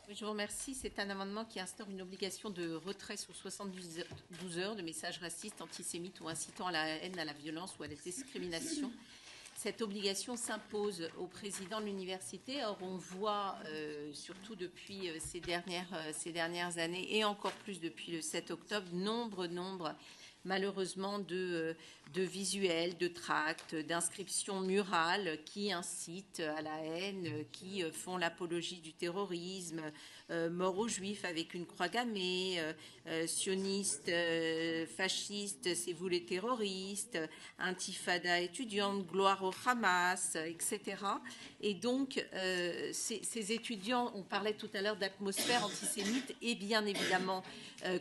Oui, je vous remercie. C'est un amendement qui instaure une obligation de retrait sous 72 heures de messages racistes, antisémites ou incitant à la haine, à la violence ou à la discrimination. Cette obligation s'impose au président de l'université. Or, on voit, surtout depuis ces dernières années, et encore plus depuis le 7 octobre, nombre malheureusement de visuels, de tracts, d'inscriptions murales qui incitent à la haine, qui font l'apologie du terrorisme, mort aux juifs avec une croix gammée, sionistes, fascistes, c'est vous les terroristes, intifada étudiante, gloire au Hamas, etc. Et donc, ces étudiants, on parlait tout à l'heure d'atmosphère antisémite, et bien évidemment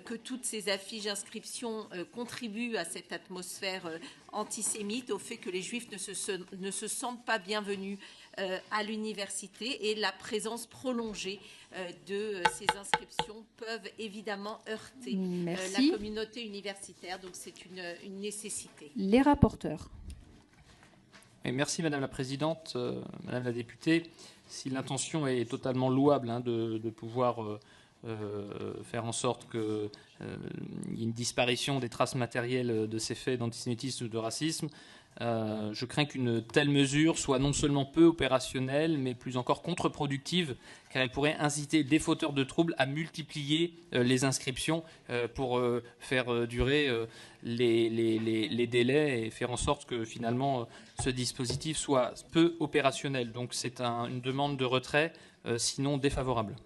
que toutes ces affiches, inscriptions contribuent à cette atmosphère antisémite, au fait que les juifs ne se sentent pas bienvenus à l'université, et la présence prolongée de ces inscriptions peuvent évidemment heurter la communauté universitaire. Donc c'est une nécessité. Les rapporteurs. Et merci Madame la Présidente, Madame la députée. Si l'intention est totalement louable de pouvoir faire en sorte qu'il y ait une disparition des traces matérielles de ces faits d'antisémitisme ou de racisme, je crains qu'une telle mesure soit non seulement peu opérationnelle, mais plus encore contre-productive, car elle pourrait inciter des fauteurs de troubles à multiplier les inscriptions pour faire durer les délais et faire en sorte que finalement ce dispositif soit peu opérationnel. Donc c'est une demande de retrait, sinon défavorable.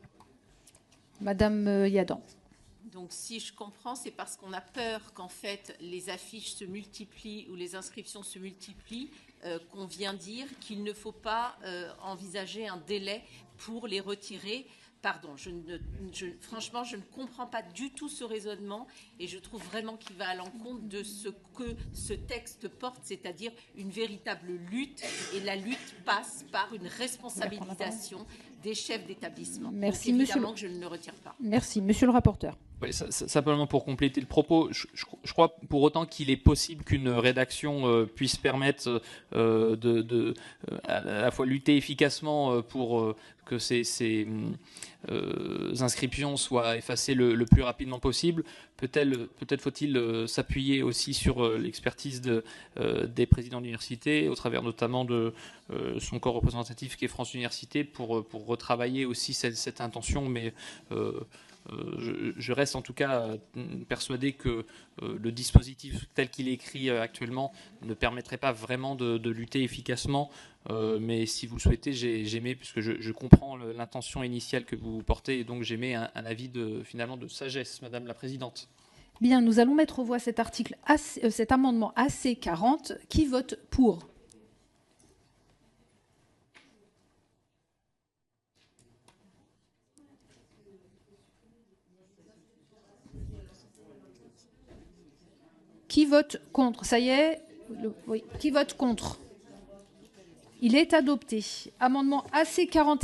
Madame Yadan. Donc, si je comprends, c'est parce qu'on a peur qu'en fait les affiches se multiplient ou les inscriptions se multiplient qu'on vient dire qu'il ne faut pas envisager un délai pour les retirer. Pardon, franchement, je ne comprends pas du tout ce raisonnement et je trouve vraiment qu'il va à l'encontre de ce que ce texte porte, c'est-à-dire une véritable lutte, et la lutte passe par une responsabilisation des chefs d'établissement. Merci, donc, monsieur. Évidemment que je ne le retire pas. Merci, monsieur le rapporteur. Oui, simplement pour compléter le propos, je crois pour autant qu'il est possible qu'une rédaction puisse permettre à la fois lutter efficacement pour que ces inscriptions soient effacées le plus rapidement possible. Peut-être faut-il s'appuyer aussi sur l'expertise des présidents d'université, au travers notamment de son corps représentatif qui est France Université, pour retravailler aussi cette intention, mais je reste en tout cas persuadé que le dispositif tel qu'il est écrit actuellement ne permettrait pas vraiment de lutter efficacement. Mais si vous le souhaitez, j'émets, puisque je comprends l'intention initiale que vous portez, et donc j'émets un avis finalement de sagesse, Madame la Présidente. Bien, nous allons mettre aux voix cet amendement AC40. Qui vote pour ? Qui vote contre ? Ça y est, oui. Qui vote contre ? Il est adopté. Amendement AC40.